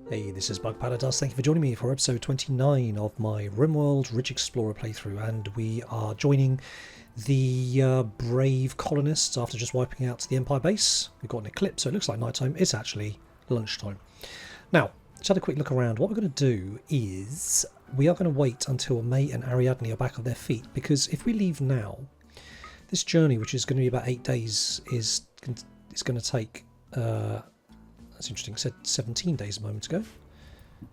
Hey, this is Bug Paradise. Thank you for joining me for episode 29 of my RimWorld Ridge Explorer playthrough, and we are joining the brave colonists after just wiping out the Empire base. We've got an eclipse, so it looks like nighttime. It's actually lunchtime. Now, just had a quick look around. What we're going to do is we are going to wait until May and Ariadne are back on their feet, because if we leave now, this journey, which is going to be about 8 days, is going to take... that's interesting. It said 17 days a moment ago.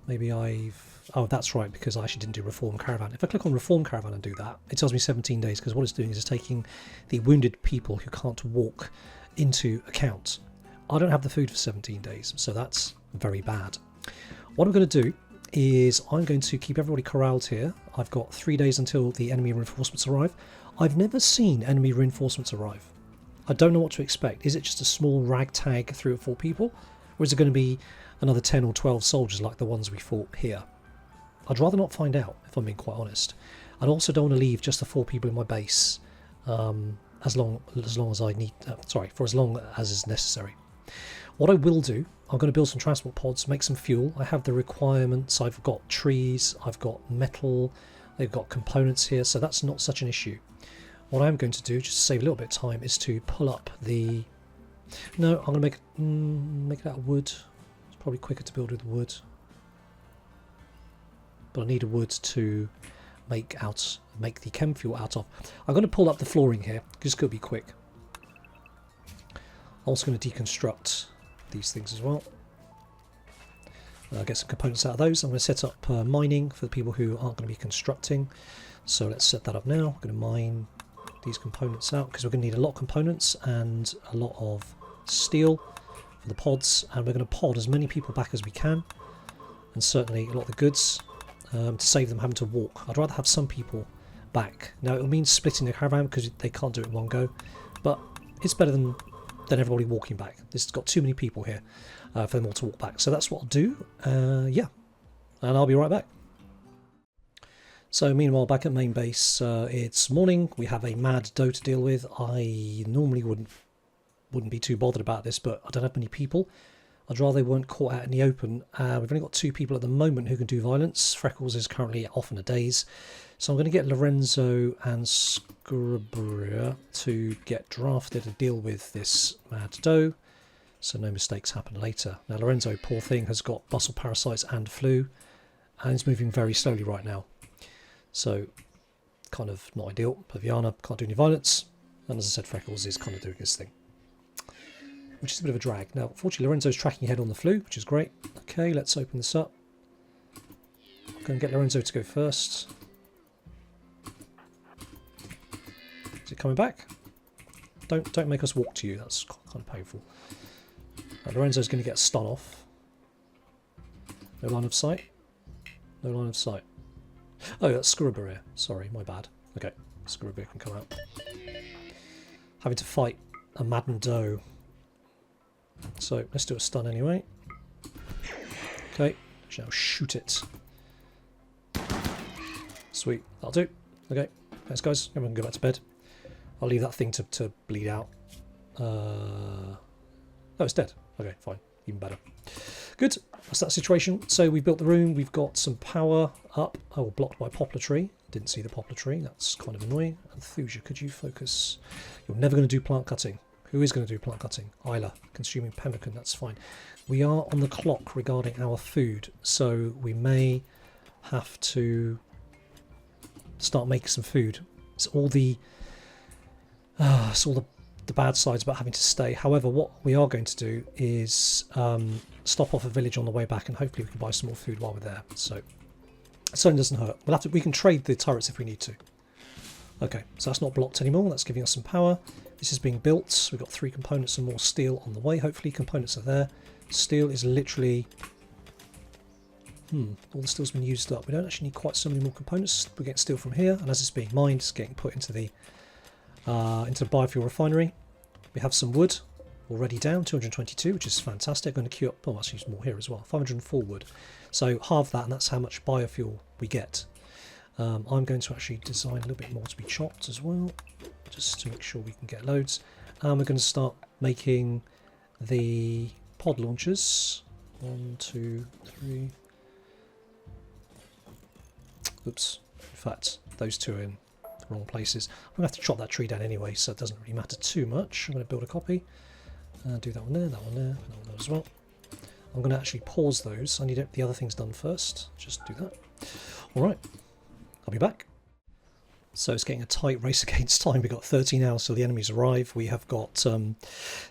Maybe I've... Oh, that's right, because I actually didn't do Reform Caravan. If I click on Reform Caravan and do that, it tells me 17 days, because what it's doing is it's taking the wounded people who can't walk into account. I don't have the food for 17 days, so that's very bad. What I'm going to do is I'm going to keep everybody corralled here. I've got 3 days until the enemy reinforcements arrive. I've never seen enemy reinforcements arrive. I don't know what to expect. Is it just a small ragtag 3 or 4 people? Or is it going to be another 10 or 12 soldiers like the ones we fought here? I'd rather not find out, if I'm being quite honest. I also don't want to leave just the 4 people in my base as long as I need... for as long as is necessary. What I will do, I'm going to build some transport pods, make some fuel. I have the requirements. I've got trees, I've got metal, they've got components here, so that's not such an issue. What I'm going to do, just to save a little bit of time, is to pull up the... No, I'm going to make it out of wood. It's probably quicker to build with wood. But I need a wood to make the chem fuel out of. I'm going to pull up the flooring here, because it's going to be quick. I'm also going to deconstruct these things as well. Get some components out of those. I'm going to set up mining for the people who aren't going to be constructing. So let's set that up now. I'm going to mine these components out, because we're going to need a lot of components and a lot of steel for the pods, and we're going to pod as many people back as we can, and certainly a lot of the goods, to save them having to walk. I'd rather have some people back. Now, it will mean splitting the caravan because they can't do it in one go, but it's better than everybody walking back. This has got too many people here for them all to walk back, so that's what I'll do. Yeah, and I'll be right back. So meanwhile, back at main base, it's morning. We have a mad doe to deal with. I normally wouldn't be too bothered about this, but I don't have many people. I'd rather they weren't caught out in the open. We've only got 2 people at the moment who can do violence. Freckles is currently off on a daze. So I'm going to get Lorenzo and Scribria to get drafted to deal with this mad doe, so no mistakes happen later. Now Lorenzo, poor thing, has got bustle parasites and flu, and is moving very slowly right now. So, kind of not ideal. Paviana can't do any violence. And as I said, Freckles is kind of doing his thing, which is a bit of a drag. Now, fortunately, Lorenzo's tracking ahead on the flu, which is great. Okay, let's open this up. I'm going to get Lorenzo to go first. Is it coming back? Don't make us walk to you. That's kind of painful. Right, Lorenzo's going to get a stun off. No line of sight. No line of sight. Oh, that's Scribria. Sorry, my bad. Okay, Scribria can come out. Having to fight a maddened doe. So, let's do a stun anyway. Okay, now shoot it. Sweet, that'll do. Okay, thanks guys. Everyone can go back to bed. I'll leave that thing to bleed out. Oh, it's dead. Okay, fine. Even better. Good, that's that situation. So we've built the room, we've got some power up. Oh, blocked by poplar tree. Didn't see the poplar tree, that's kind of annoying. Enthusia, could you focus? You're never going to do plant cutting. Who is going to do plant cutting? Isla, consuming pemmican, that's fine. We are on the clock regarding our food, so we may have to start making some food. It's all the bad sides about having to stay. However, what we are going to do is stop off a village on the way back, and hopefully we can buy some more food while we're there. So it certainly doesn't hurt. We can trade the turrets if we need to. Okay, so that's not blocked anymore. That's giving us some power. This is being built. We've got 3 components and more steel on the way. Hopefully components are there. Steel is literally... all the steel's been used up. We don't actually need quite so many more components. We're getting steel from here, and as it's being mined, it's getting put into the biofuel refinery. We have some wood already down, 222, which is fantastic. I'm going to queue up, oh, actually more here as well, 504 wood. So halve that, and that's how much biofuel we get. I'm going to actually design a little bit more to be chopped as well, just to make sure we can get loads. And we're going to start making the pod launchers. 1, 2, 3. Oops. In fact, those two are in the wrong places. I'm going to have to chop that tree down anyway, so it doesn't really matter too much. I'm going to build a copy. Do that one there, that one there, that one there as well. I'm going to actually pause those. I need the other things done first. Just do that. Alright. I'll be back. So it's getting a tight race against time. We've got 13 hours till the enemies arrive. We have got,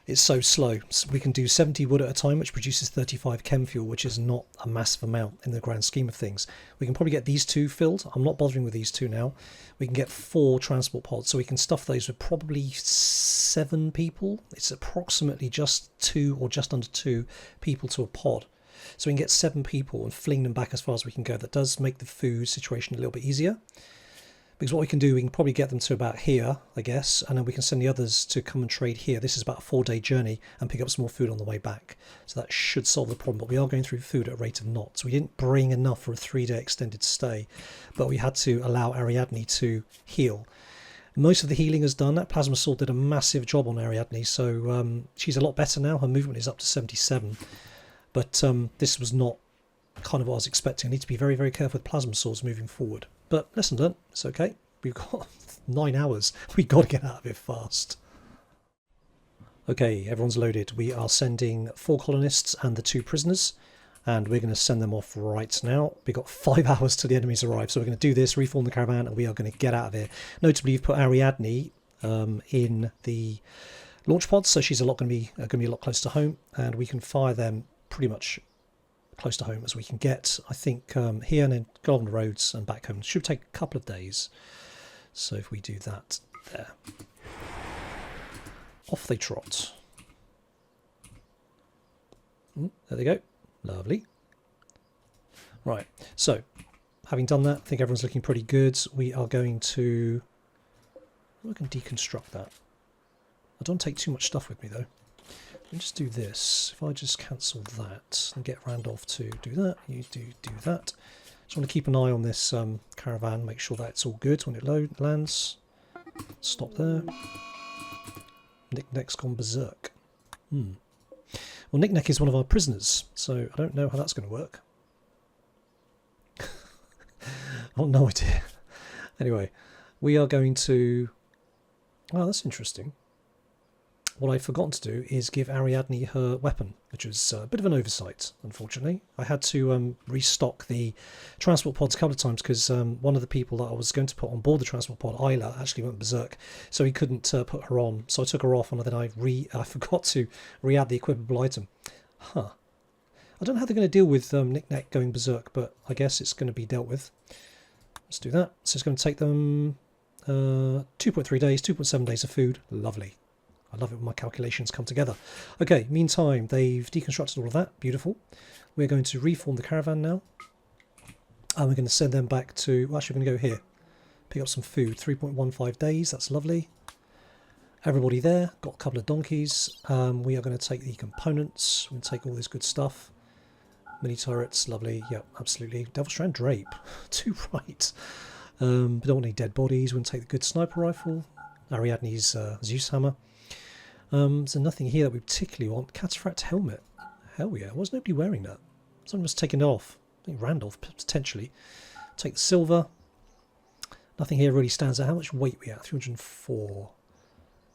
it's so slow. So we can do 70 wood at a time, which produces 35 chem fuel, which is not a massive amount in the grand scheme of things. We can probably get these two filled. I'm not bothering with these two now. We can get 4 transport pods, so we can stuff those with probably 7 people. It's approximately just 2 or just under 2 people to a pod. So we can get 7 people and fling them back as far as we can go. That does make the food situation a little bit easier. Because what we can do, we can probably get them to about here, I guess, and then we can send the others to come and trade here. This is about a 4-day journey and pick up some more food on the way back. So that should solve the problem, but we are going through food at a rate of knots. We didn't bring enough for a 3-day extended stay, but we had to allow Ariadne to heal. Most of the healing is done. That plasma sword did a massive job on Ariadne, so she's a lot better now. Her movement is up to 77, but this was not kind of what I was expecting. I need to be very, very careful with plasma swords moving forward. But lesson learned, it's okay. We've got 9 hours. We've got to get out of here fast. Okay, everyone's loaded. We are sending 4 colonists and the 2 prisoners, and we're going to send them off right now. We've got 5 hours till the enemies arrive, so we're going to do this, reform the caravan, and we are going to get out of here. Notably, you've put Ariadne in the launch pods, so she's going to be a lot closer to home, and we can fire them pretty much close to home as we can get. I think here and then go along the roads and back home. It should take a couple of days. So if we do that there. Off they trot. There they go. Lovely. Right, so having done that, I think everyone's looking pretty good. We are going to... I can deconstruct that. I don't take too much stuff with me though. Let me just do this. If I just cancel that and get Randolph to do that, you do that. Just want to keep an eye on this caravan, make sure that it's all good when it lands. Stop there. Knick-Knack's gone berserk. Well, Knick-Knack is one of our prisoners, so I don't know how that's going to work. I've got no idea. Anyway, we are going to... Wow, that's interesting. What I've forgotten to do is give Ariadne her weapon, which was a bit of an oversight, unfortunately. I had to restock the transport pods a couple of times because one of the people that I was going to put on board the transport pod, Isla, actually went berserk, so he couldn't put her on. So I took her off, and then I forgot to re-add the equipable item. Huh. I don't know how they're going to deal with Knick-Knack going berserk, but I guess it's going to be dealt with. Let's do that. So it's going to take them 2.3 days, 2.7 days of food. Lovely. I love it when my calculations come together. Okay, meantime, they've deconstructed all of that. Beautiful. We're going to reform the caravan now. And we're going to send them back to... Well, actually, we're going to go here. Pick up some food. 3.15 days. That's lovely. Everybody there. Got a couple of donkeys. We are going to take the components. We're going to take all this good stuff. Mini turrets. Lovely. Yep, absolutely. Devil Strand Drape. Too right. We don't want any dead bodies. We're going to take the good sniper rifle. Ariadne's Zeus hammer. So nothing here that we particularly want. Cataphract helmet. Hell yeah. Why was nobody wearing that? Someone must have taken it off. I think Randolph, potentially. Take the silver. Nothing here really stands out. How much weight we at? 304.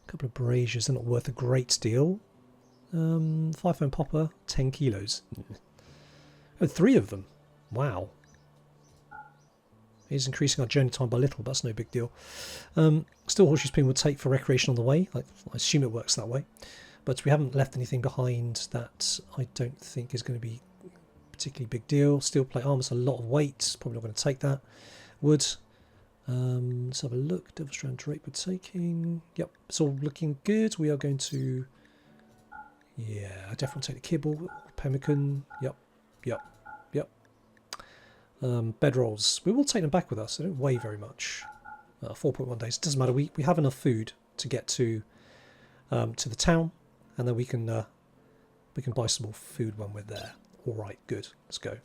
A couple of braziers. They're not worth a great deal. 5-phone popper. 10 kilos. Oh, 3 of them. Wow. It is increasing our journey time by little, but that's no big deal. Still, horseshoe pin would take for recreation on the way. I assume it works that way. But we haven't left anything behind that I don't think is going to be a particularly big deal. Steel plate armor's a lot of weight. Probably not going to take that. Wood. Let's have a look. Devil Strand Drape we're taking. Yep, it's all looking good. We are going to... Yeah, I definitely take the kibble. Pemmican. Yep. Bedrolls. We will take them back with us. They don't weigh very much. 4.1 days. It doesn't matter. We have enough food to get to the town, and then we can buy some more food when we're there. All right, good. Let's go.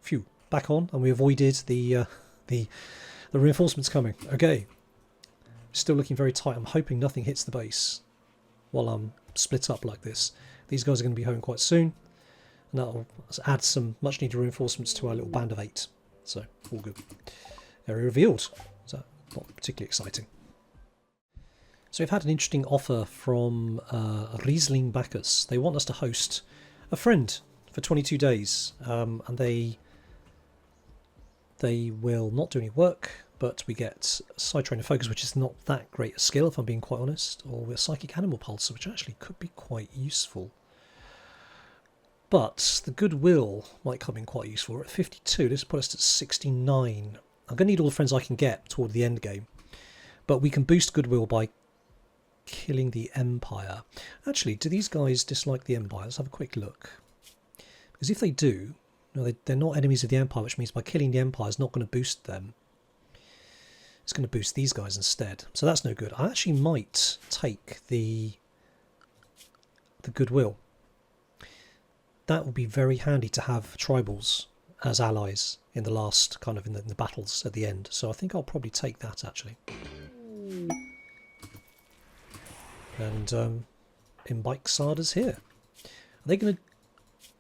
Phew. Back on, and we avoided the reinforcements coming. Okay. Still looking very tight. I'm hoping nothing hits the base while I'm split up like this. These guys are going to be home quite soon. And that'll add some much needed reinforcements to our little band of 8. So, all good. Area revealed. So, not particularly exciting. So we've had an interesting offer from Riesling Bacchus. They want us to host a friend for 22 days. And they will not do any work, but we get Side Trainer Focus, which is not that great a skill, if I'm being quite honest, or a Psychic Animal Pulse, which actually could be quite useful. But the Goodwill might come in quite useful. We're at 52, this put us at 69. I'm going to need all the friends I can get toward the end game. But we can boost Goodwill by killing the Empire. Actually, do these guys dislike the Empire? Let's have a quick look. Because if they do, no, they're not enemies of the Empire, which means by killing the Empire is not going to boost them. It's going to boost these guys instead. So that's no good. I actually might take the Goodwill. That would be very handy to have tribals as allies in the last kind of in the battles at the end. So I think I'll probably take that actually. And Imbike Scythers here. Are they going to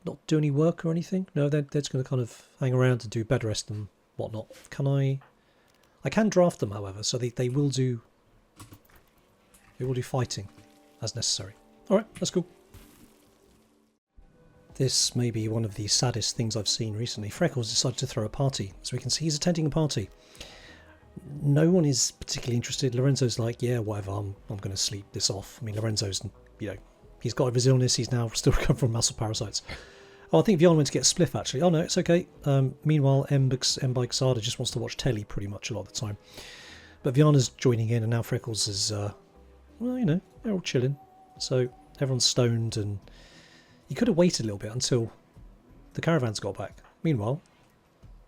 not do any work or anything? No, they're just going to kind of hang around to do bed rest and whatnot. Can I can draft them, however, so they will do fighting as necessary. All right, that's cool. This may be one of the saddest things I've seen recently. Freckles decided to throw a party. As we can see, he's attending a party. No one is particularly interested. Lorenzo's like, yeah, whatever, I'm going to sleep this off. I mean, Lorenzo's, he's got his illness. He's now still recovering from muscle parasites. Oh, I think Vion went to get a spliff, actually. Oh, no, it's okay. Meanwhile, M-Bike Sada just wants to watch telly pretty much a lot of the time. But Viana's joining in, and now Freckles is, well, they're all chilling. So everyone's stoned, and you could have waited a little bit until the caravans got back. Meanwhile,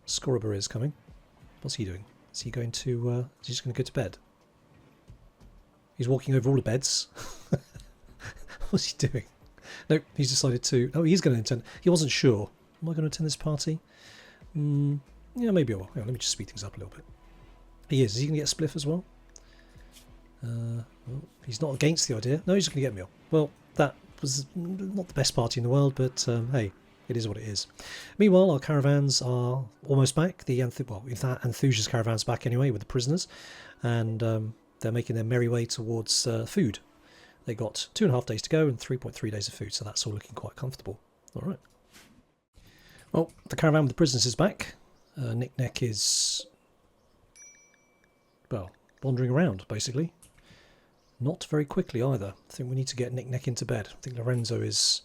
Scorabur is coming. What's he doing? Is he going to, is he just going to go to bed? He's walking over all the beds. What's he doing? Nope, he's decided to, oh, he's going to attend. He wasn't sure. Am I going to attend this party? Yeah, maybe I will. Hang on, let me just speed things up a little bit. He is. Is he going to get a spliff as well? Well, he's not against the idea. No, he's just going to get a meal. Well, that was not the best party in the world, but hey, it is what it is. Meanwhile, our caravans are almost back. Enthusiast caravan's back anyway with the prisoners, and they're making their merry way towards food. They got 2.5 days to go and 3.3 days of food, so that's all looking quite comfortable. All right. Well, the caravan with the prisoners is back. Nick is, well, wandering around basically. Not very quickly either. I think we need to get Nick into bed. I think Lorenzo is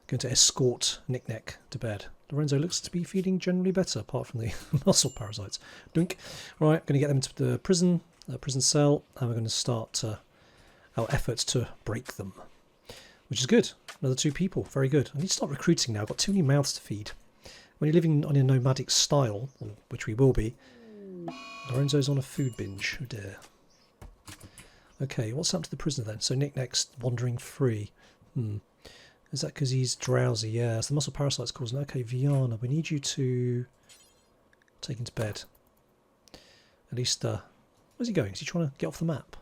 going to escort Nick to bed. Lorenzo looks to be feeling generally better, apart from the muscle parasites. Doink. Right, going to get them into the prison cell, and we're going to start our efforts to break them, which is good. Another 2 people, very good. I need to start recruiting now. I've got too many mouths to feed. When you're living on a nomadic style, which we will be, Lorenzo's on a food binge. Oh dear. Okay, what's happened to the prisoner then? So Nick's wandering free. Is that because he's drowsy? Yeah, it's the muscle parasite's causing. Okay, Viana, we need you to take him to bed. At least, where's he going? Is he trying to get off the map?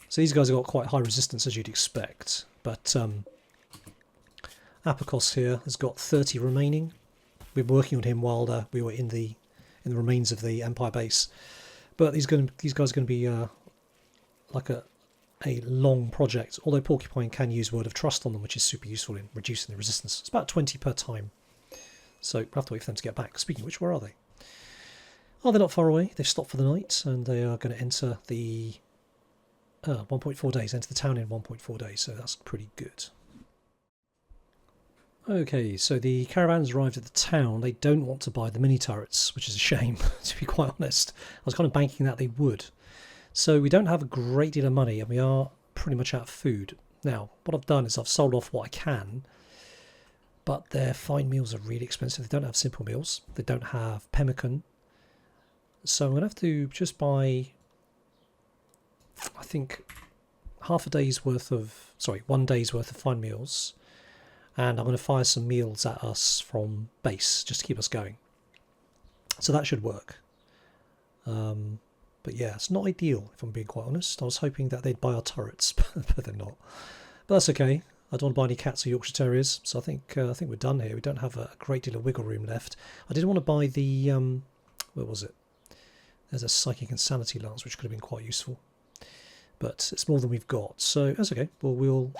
So these guys have got quite high resistance, as you'd expect. But Apicos here has got 30 remaining. We've been working on him while we were in the remains of the Empire base. But these guys are going to be like a long project. Although Porcupine can use Word of Trust on them, which is super useful in reducing the resistance. It's about 20 per time. So we'll have to wait for them to get back. Speaking of which, where are they? Oh, they're not far away. They've stopped for the night, and they are going to enter the 1.4 days. Enter the town in 1.4 days. So that's pretty good. Okay, so the caravans arrived at the town. They don't want to buy the mini turrets, which is a shame, to be quite honest. I was kind of banking that they would. So we don't have a great deal of money, and we are pretty much out of food. Now, what I've done is I've sold off what I can, but their fine meals are really expensive. They don't have simple meals. They don't have pemmican. So I'm going to have to just buy, I think, 1 day's worth of fine meals. And I'm going to fire some meals at us from base, just to keep us going. So that should work. But yeah, it's not ideal, if I'm being quite honest. I was hoping that they'd buy our turrets, but they're not. But that's okay. I don't want to buy any cats or Yorkshire Terriers, so I think we're done here. We don't have a great deal of wiggle room left. I did want to buy the where was it? There's a Psychic Insanity lance, which could have been quite useful, but it's more than we've got, so that's okay. Well, we'll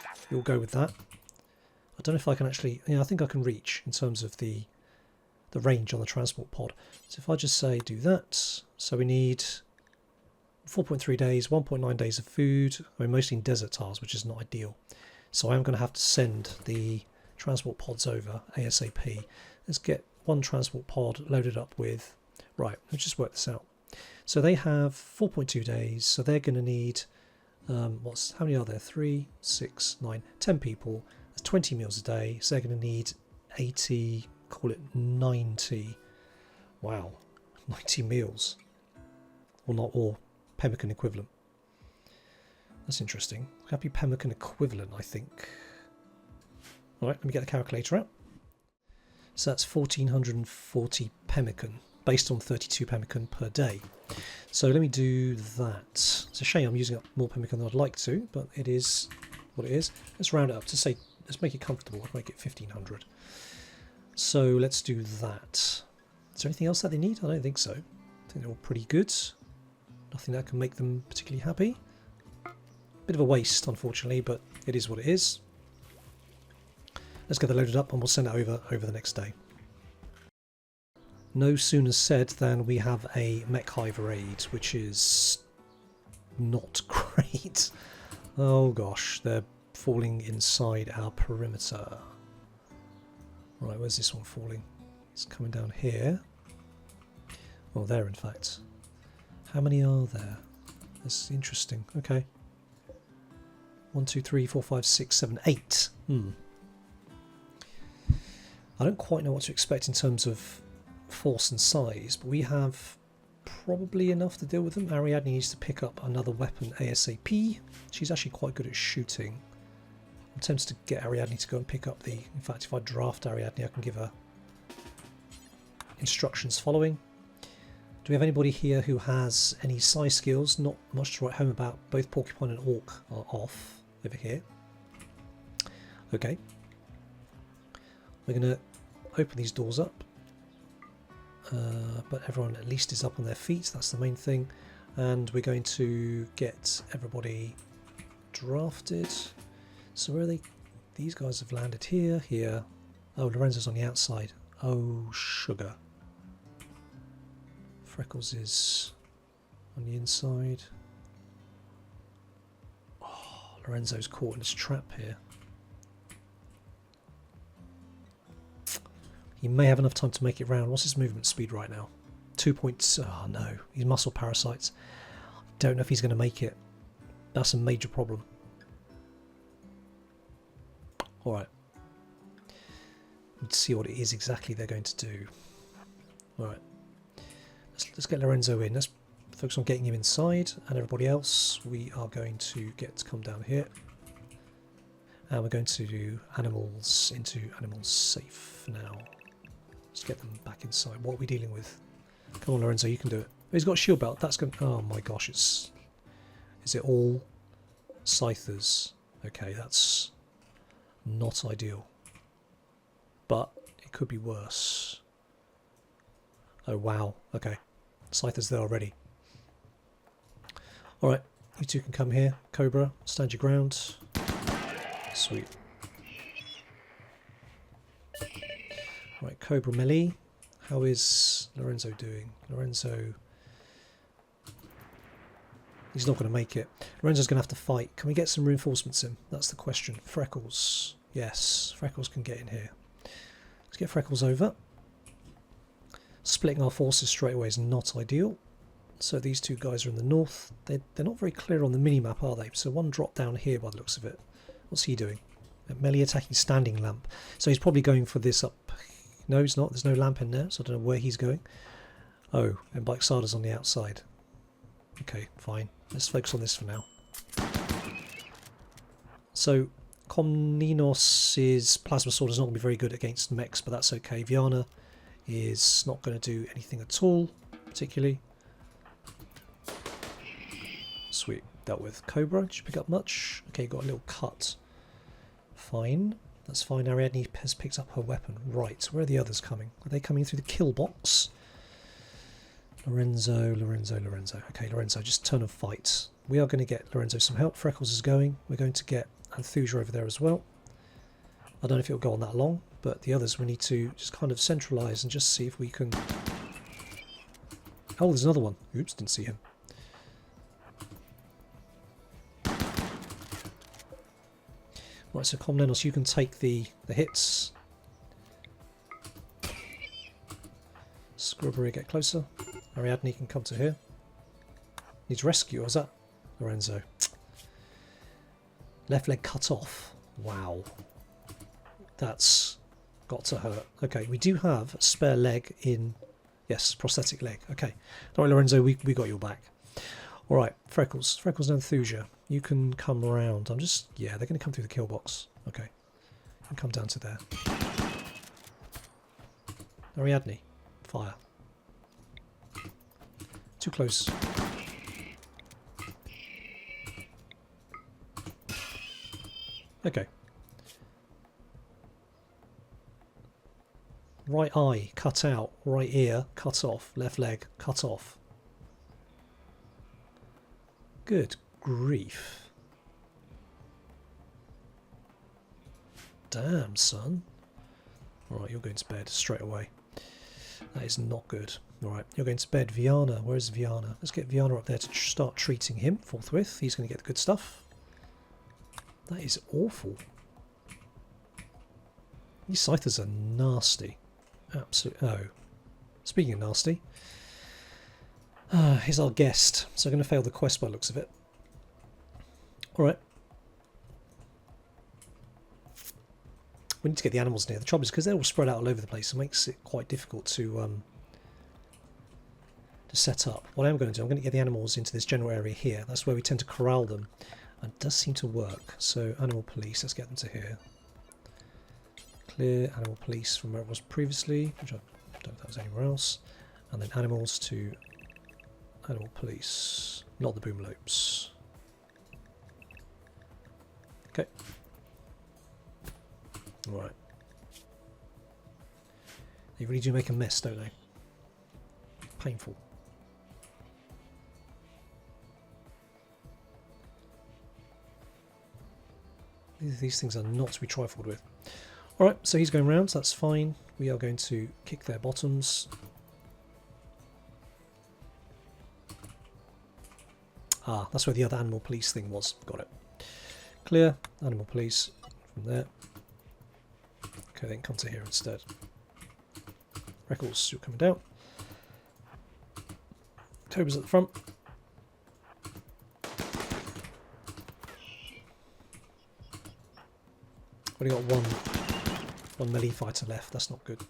go with that. I don't know if I can actually. Yeah, I think I can reach in terms of the range on the transport pod. So if I just say do that, so we need 4.3 days, 1.9 days of food. We're mostly in desert tiles, which is not ideal. So I'm going to have to send the transport pods over ASAP. Let's get one transport pod loaded up with... Right, let's just work this out. So they have 4.2 days, so they're going to need... how many are there? 3, 6, 9, 10 people. That's 20 meals a day, so they're going to need 80, call it 90. Wow, 90 meals. Or not, or pemmican equivalent. That's interesting. Happy pemmican equivalent, I think. Alright, let me get the calculator out. So that's 1440 pemmican, based on 32 pemmican per day. So let me do that. It's a shame I'm using up more pemmican than I'd like to, but it is what it is. Let's round it up to say, let's make it comfortable. I'll make it 1500. So let's do that. Is there anything else that they need? I don't think so. I think they're all pretty good. Nothing that can make them particularly happy. Bit of a waste, unfortunately, but it is what it is. Let's get that loaded up and we'll send it over the next day. No sooner said than we have a mech hive raid, which is not great. Oh gosh, they're falling inside our perimeter. Right, where's this one falling? It's coming down here. Oh, there in fact. How many are there? That's interesting. Okay. 1, 2, 3, 4, 5, 6, 7, 8. I don't quite know what to expect in terms of force and size, but we have probably enough to deal with them. Ariadne needs to pick up another weapon ASAP. She's actually quite good at shooting. I'm tempted to get Ariadne to go and pick up the... In fact, if I draft Ariadne, I can give her instructions following. Do we have anybody here who has any size skills? Not much to write home about. Both Porcupine and Orc are off over here. Okay. We're going to open these doors up. But everyone at least is up on their feet. That's the main thing. And we're going to get everybody drafted. So where are they? These guys have landed here, here. Oh, Lorenzo's on the outside. Oh, sugar. Freckles is on the inside. Oh, Lorenzo's caught in his trap here. He may have enough time to make it round. What's his movement speed right now? 2 points. Oh no, he's muscle parasites. Don't know if he's going to make it. That's a major problem. Alright. Let's see what it is exactly they're going to do. Alright. Let's get Lorenzo in. Let's focus on getting him inside, and everybody else we are going to get to come down here. And we're going to do animals into animals safe now. Let's get them back inside. What are we dealing with? Come on, Lorenzo, you can do it. Oh, he's got a shield belt. That's going. Oh my gosh, it's. Is it all Scythers? Okay, that's not ideal. But it could be worse. Oh wow. Okay, Scythers there already. All right, you two can come here. Cobra, stand your ground. Sweet. Right, Cobra melee. How is Lorenzo doing? Lorenzo... He's not going to make it. Lorenzo's going to have to fight. Can we get some reinforcements in? That's the question. Freckles. Yes, Freckles can get in here. Let's get Freckles over. Splitting our forces straight away is not ideal. So these two guys are in the north. They're not very clear on the mini-map, are they? So one drop down here by the looks of it. What's he doing? Melee attacking standing lamp. So he's probably going for this up. No, he's not. There's no lamp in there, so I don't know where he's going. Oh, and Bike Sada's on the outside. Okay, fine. Let's focus on this for now. So, Komninos' Plasma Sword is not going to be very good against mechs, but that's okay. Viana is not going to do anything at all, particularly. Sweet. Dealt with. Cobra, did you pick up much? Okay, got a little cut. fine. That's fine. Ariadne has picked up her weapon. Right, where are the others coming? Are they coming through the kill box? Lorenzo. Okay, Lorenzo, just turn and fight. We are going to get Lorenzo some help. Freckles is going. We're going to get Anthusia over there as well. I don't know if it'll go on that long, but the others we need to just kind of centralise and just see if we can... Oh, there's another one. Oops, didn't see him. Right, so Komnenos, you can take the hits. Scrubbery, get closer. Ariadne can come to here. Needs rescue, or is that Lorenzo? Left leg cut off. Wow. That's got to hurt. Okay, we do have a spare leg in... Yes, prosthetic leg. Okay. Don't worry, Lorenzo, we got your back. Alright, Freckles. Freckles and Anthusia. You can come around. I'm just... Yeah, they're going to come through the kill box. Okay. And come down to there. Ariadne. Fire. Too close. Okay. Right eye, cut out. Right ear, cut off. Left leg, cut off. Good grief. Damn, son. Alright, you're going to bed straight away. That is not good. Alright, you're going to bed. Viana, where is Viana? Let's get Viana up there to start treating him forthwith. He's going to get the good stuff. That is awful. These Scythers are nasty. Absolutely. Oh. Speaking of nasty. Here's our guest. So I'm going to fail the quest by the looks of it. Alright. We need to get the animals near. The trouble is because they're all spread out all over the place, it makes it quite difficult to set up. What I'm going to do, I'm going to get the animals into this general area here. That's where we tend to corral them. And it does seem to work. So animal police, let's get them to here. Clear animal police from where it was previously, which I don't know if that was anywhere else. And then animals to animal police, not the boomlopes. Okay. Alright. They really do make a mess, don't they? Painful. These things are not to be trifled with. Alright, so he's going round, so that's fine. We are going to kick their bottoms. Ah, that's where the other animal police thing was. Got it. Clear. Animal police from there. Okay, then come to here instead. Records, you're coming down. Cobra's at the front. Only got one melee fighter left. That's not good.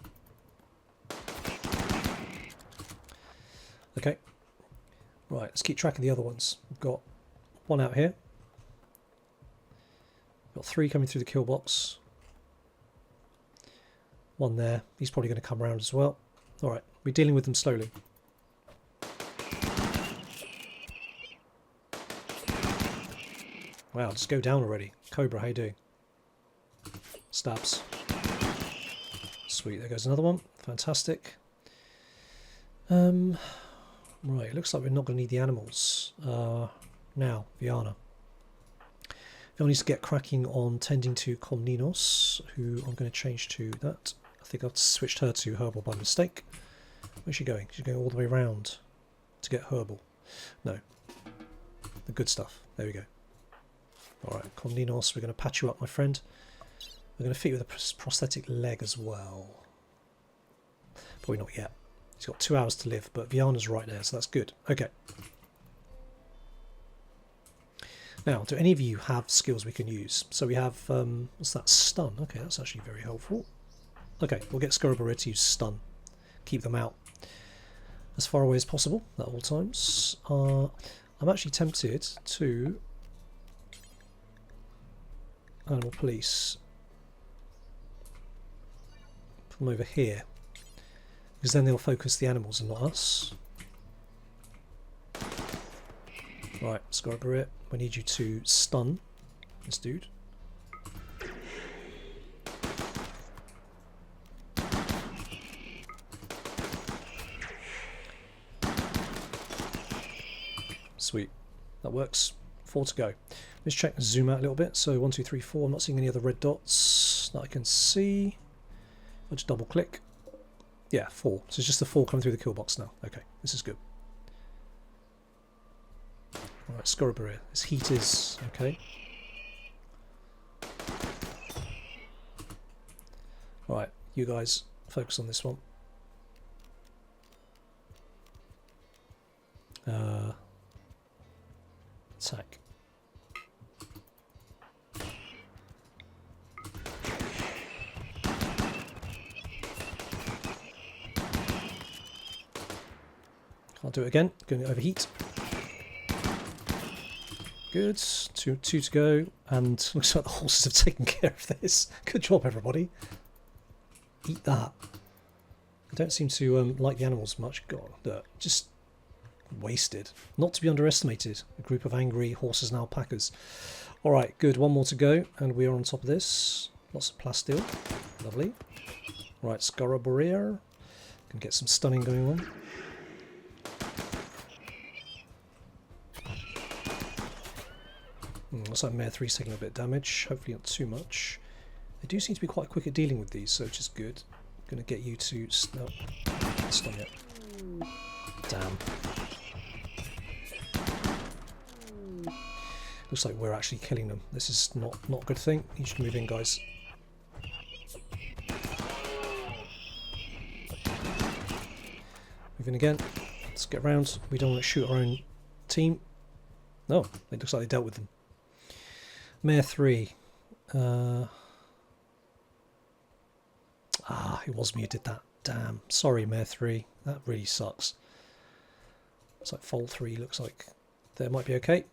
Okay. Right, let's keep track of the other ones. We've got one out here. Got 3 coming through the kill box. One there. He's probably going to come around as well. Alright, we're dealing with them slowly. Wow, just go down already. Cobra, how you doing? Stabs. Sweet, there goes another one. Fantastic. Right, it looks like we're not going to need the animals. Now, Viana. Viana needs to get cracking on tending to Komnenos, who I'm going to change to that. I think I've switched her to herbal by mistake. Where's she going? She's going all the way around to get herbal. No. The good stuff. There we go. Alright, Komnenos, we're going to patch you up, my friend. We're going to fit you with a prosthetic leg as well. Probably not yet. He's got 2 hours to live, but Viana's right there, so that's good. Okay. Now, do any of you have skills we can use? So we have, what's that? Stun. Okay, that's actually very helpful. Okay, we'll get Scurabara to use stun. Keep them out as far away as possible at all times. I'm actually tempted to animal police. Put them over here. Because then they'll focus the animals and not us. Right, Scurabara, we need you to stun this dude. Sweet. That works. 4 to go. Let's check and zoom out a little bit. So 1, 2, 3, 4. I'm not seeing any other red dots that I can see. I'll just double click. Yeah, 4. So it's just the 4 coming through the kill box now. Okay, this is good. Alright, Scorabria. This heat is okay. Alright, you guys focus on this one. Attack. Can't do it again. Going to overheat. Good. Two to go. And looks like the horses have taken care of this. Good job, everybody. Eat that. I don't seem to like the animals much. God, just wasted. Not to be underestimated. A group of angry horses and alpacas. Alright, good. One more to go. And we are on top of this. Lots of plasteel. Lovely. Right, Scorabria. Can get some stunning going on. Looks like Mare 3's taking a bit of damage. Hopefully not too much. They do seem to be quite quick at dealing with these, so which is good. Going to get you to... No, stun it. Damn. Looks like we're actually killing them. This is not a good thing. You should move in, guys. Move in again. Let's get round. We don't want to shoot our own team. No, it looks like they dealt with them. Mare 3. It was me who did that. Damn. Sorry, Mare 3. That really sucks. It's like Foal 3 looks like they might be okay.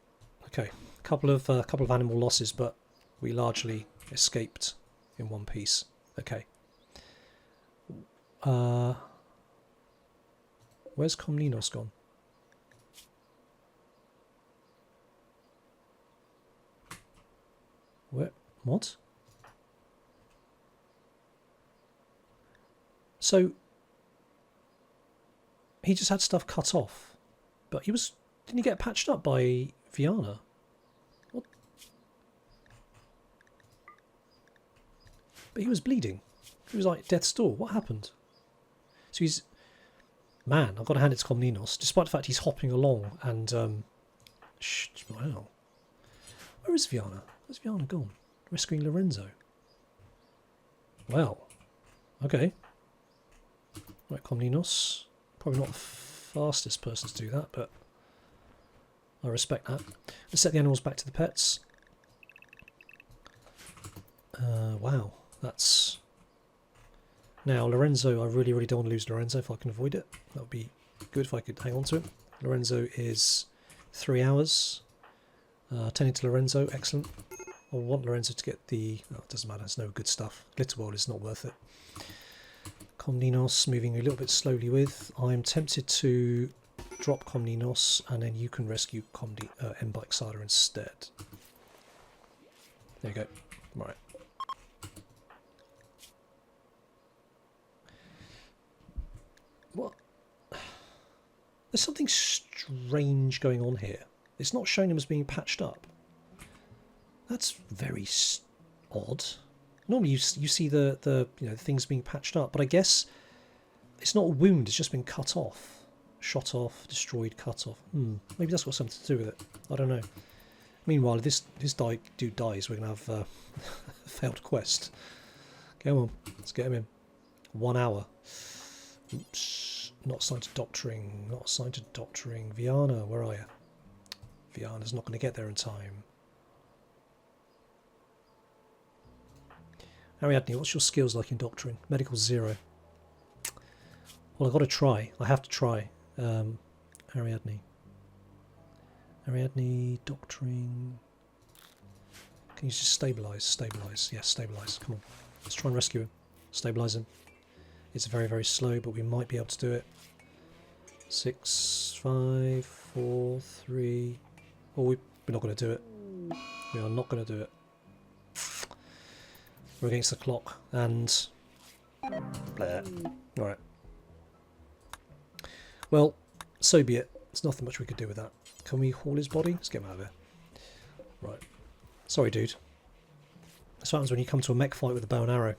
Okay. Couple of animal losses, but we largely escaped in one piece. Okay. Where's Komninos gone? Where? What? So he just had stuff cut off, but didn't he get patched up by Viana? What? But he was bleeding. He was like death's door. What happened? So man, I've got to hand it to Komninos, despite the fact he's hopping along and wow. Where is Viana? Where's Viana gone? Rescuing Lorenzo. Well, okay. Right, Komninos. Probably not the fastest person to do that, but I respect that. Let's set the animals back to the pets. Wow, that's... Now, Lorenzo, I really don't want to lose Lorenzo if I can avoid it. That would be good if I could hang on to him. Lorenzo is 3 hours. Tending to Lorenzo, excellent. I want Lorenzo to get the... Oh, it doesn't matter, it's no good stuff. Glitterworld is not worth it. Komninos moving a little bit slowly with. I'm tempted to drop Komninos and then you can rescue Mbike instead. There you go. Right. What? There's something strange going on here. It's not showing him as being patched up. That's very odd. Normally you see the things being patched up, but I guess it's not a wound. It's just been cut off, shot off, destroyed, cut off. Maybe that's got something to do with it. I don't know. Meanwhile, if this dude dies, we're gonna have a failed quest. Come on, let's get him in. 1 hour. Oops. Not assigned to doctoring. Not assigned to doctoring. Viana, where are you? Viana's not going to get there in time. Ariadne, what's your skills like in doctoring? Medical 0. Well, I've got to try. I have to try. Ariadne. Ariadne, doctoring. Can you just stabilise? Stabilise. Yes, stabilise. Come on. Let's try and rescue him. Stabilise him. It's very slow, but we might be able to do it. 6, 5, 4, 3... Oh, we're not going to do it. We are not going to do it. We're against the clock, and... Alright. Well, so be it. There's nothing much we could do with that. Can we haul his body? Let's get him out of here. Right. Sorry, dude. That's what happens when you come to a mech fight with a bow and arrow.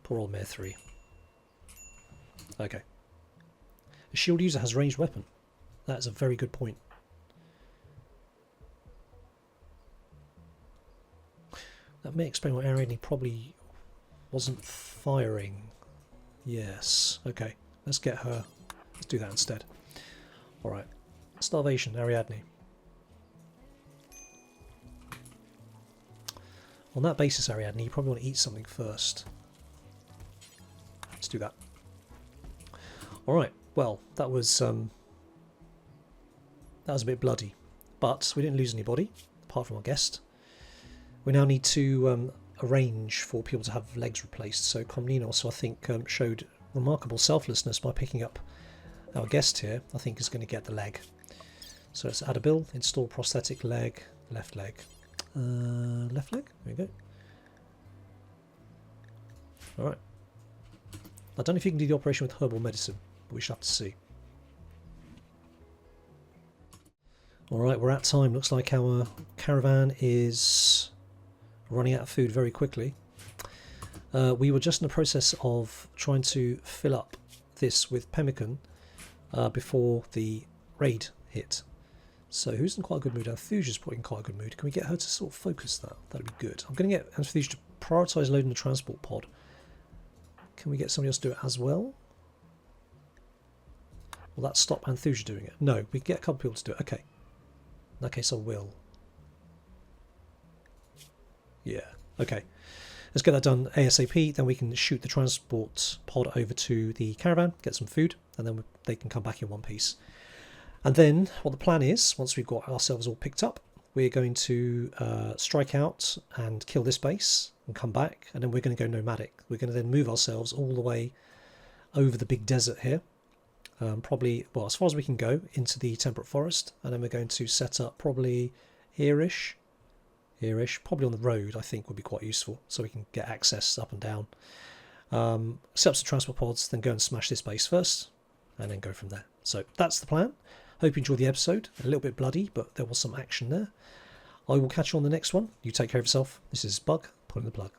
Poor old Mare 3. Okay. A shield user has ranged weapon. That's a very good point. That may explain why Ariadne probably wasn't firing. Yes. Okay. Let's get her. Let's do that instead. Alright. Starvation, Ariadne. On that basis, Ariadne, you probably want to eat something first. Let's do that. Alright, well, that was a bit bloody. But we didn't lose anybody, apart from our guest. We now need to arrange for people to have legs replaced. So Komninos, I think, showed remarkable selflessness by picking up our guest here. I think is going to get the leg. So let's add a bill, install prosthetic leg, left leg. Left leg, there we go. Alright. I don't know if you can do the operation with herbal medicine, but we shall have to see. Alright, we're at time. Looks like our caravan is running out of food very quickly. We were just in the process of trying to fill up this with pemmican before the raid hit. So who's in quite a good mood? Anthusia's probably in quite a good mood. Can we get her to sort of focus that? That'd be good. I'm going to get Anthusia to prioritise loading the transport pod. Can we get somebody else to do it as well? Will that stop Anthusia doing it? No, we can get a couple of people to do it. Okay. In that case I will. Yeah, okay. Let's get that done ASAP, then we can shoot the transport pod over to the caravan, get some food, and then they can come back in one piece. And then what the plan is, once we've got ourselves all picked up, we're going to strike out and kill this base and come back, and then we're going to go nomadic. We're going to then move ourselves all the way over the big desert here, probably, well, as far as we can go, into the temperate forest, and then we're going to set up probably here-ish, probably on the road, I think would be quite useful, so we can get access up and down. Set up some transport pods, then go and smash this base first, and then go from there. So that's the plan. Hope you enjoyed the episode. A little bit bloody, but there was some action there. I will catch you on the next one. You take care of yourself. This is Bug, pulling the plug.